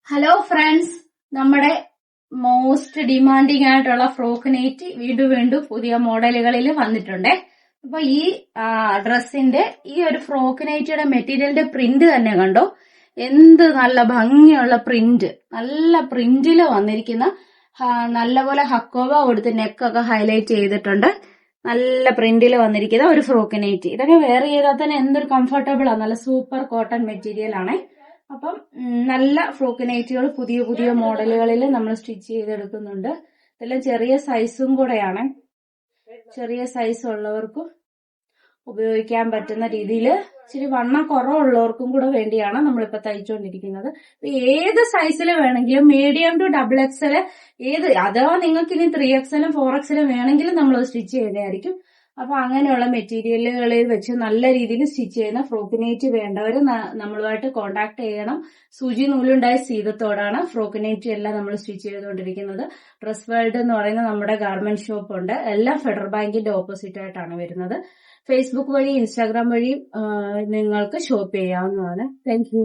Hello friends, നമ്മുടെ most demanding ആയിട്ടുള്ള frock nightie വീണ്ടും പുതിയ മോഡലുകളിൽ വന്നിട്ടുണ്ട്. അപ്പൊ ഈ ഡ്രസ്സിന്റെ ഈ ഒരു ഫ്രോക്ക് നൈറ്റിയുടെ മെറ്റീരിയലിന്റെ പ്രിന്റ് തന്നെ കണ്ടോ, എന്ത് നല്ല ഭംഗിയുള്ള പ്രിന്റ്, നല്ല പ്രിന്റില് വന്നിരിക്കുന്ന, നല്ലപോലെ ഹക്കോവ കൊടുത്ത് നെക്കൊക്കെ ഹൈലൈറ്റ് ചെയ്തിട്ടുണ്ട്. നല്ല പ്രിന്റിൽ വന്നിരിക്കുന്ന ഒരു ഫ്രോക്ക് നൈറ്റി. ഇതൊക്കെ വെയർ ചെയ്താൽ തന്നെ എന്തൊരു കംഫർട്ടബിൾ ആണ്. നല്ല സൂപ്പർ കോട്ടൺ മെറ്റീരിയൽ ആണ്. അപ്പം നല്ല ഫ്രോക്ക് നൈറ്റികൾ പുതിയ മോഡലുകളിൽ നമ്മൾ സ്റ്റിച്ച് ചെയ്തെടുക്കുന്നുണ്ട്. ഇതെല്ലാം ചെറിയ സൈസും കൂടെയാണ്. ചെറിയ സൈസ് ഉള്ളവർക്കും ഉപയോഗിക്കാൻ പറ്റുന്ന രീതിയിൽ ഇച്ചിരി വണ്ണം കുറവുള്ളവർക്കും കൂടെ വേണ്ടിയാണ് നമ്മളിപ്പോ തയ്ച്ചുകൊണ്ടിരിക്കുന്നത്. ഏത് സൈസിൽ വേണമെങ്കിലും, മീഡിയം ടു ഡബിൾ എക്സൽ, അഥവാ നിങ്ങൾക്ക് ഇനി 3XL 4XL വേണമെങ്കിലും നമ്മൾ സ്റ്റിച്ച് ചെയ്യുന്നതായിരിക്കും. അപ്പൊ അങ്ങനെയുള്ള മെറ്റീരിയലുകളിൽ വെച്ച് നല്ല രീതിയിൽ സ്റ്റിച്ച് ചെയ്യുന്ന ഫ്രോക്ക് നൈറ്റി വേണ്ടവർ നമ്മളുമായിട്ട് കോണ്ടാക്ട് ചെയ്യണം. സൂചി നൂലുണ്ടായ സീതത്തോടാണ് ഫ്രോക്ക് നൈറ്റി എല്ലാം നമ്മൾ സ്റ്റിച്ച് ചെയ്തുകൊണ്ടിരിക്കുന്നത്. ഡ്രസ് വേൾഡ് എന്ന് പറയുന്ന നമ്മുടെ ഗാർമെന്റ് ഷോപ്പ് ഉണ്ട്. എല്ലാം ഫെഡറൽ ബാങ്കിന്റെ ഓപ്പോസിറ്റ് ആയിട്ടാണ് വരുന്നത്. ഫേസ്ബുക്ക് വഴി, ഇൻസ്റ്റാഗ്രാം വഴി നിങ്ങൾക്ക് ഷോപ്പ് ചെയ്യാവുന്നതാണ്. താങ്ക്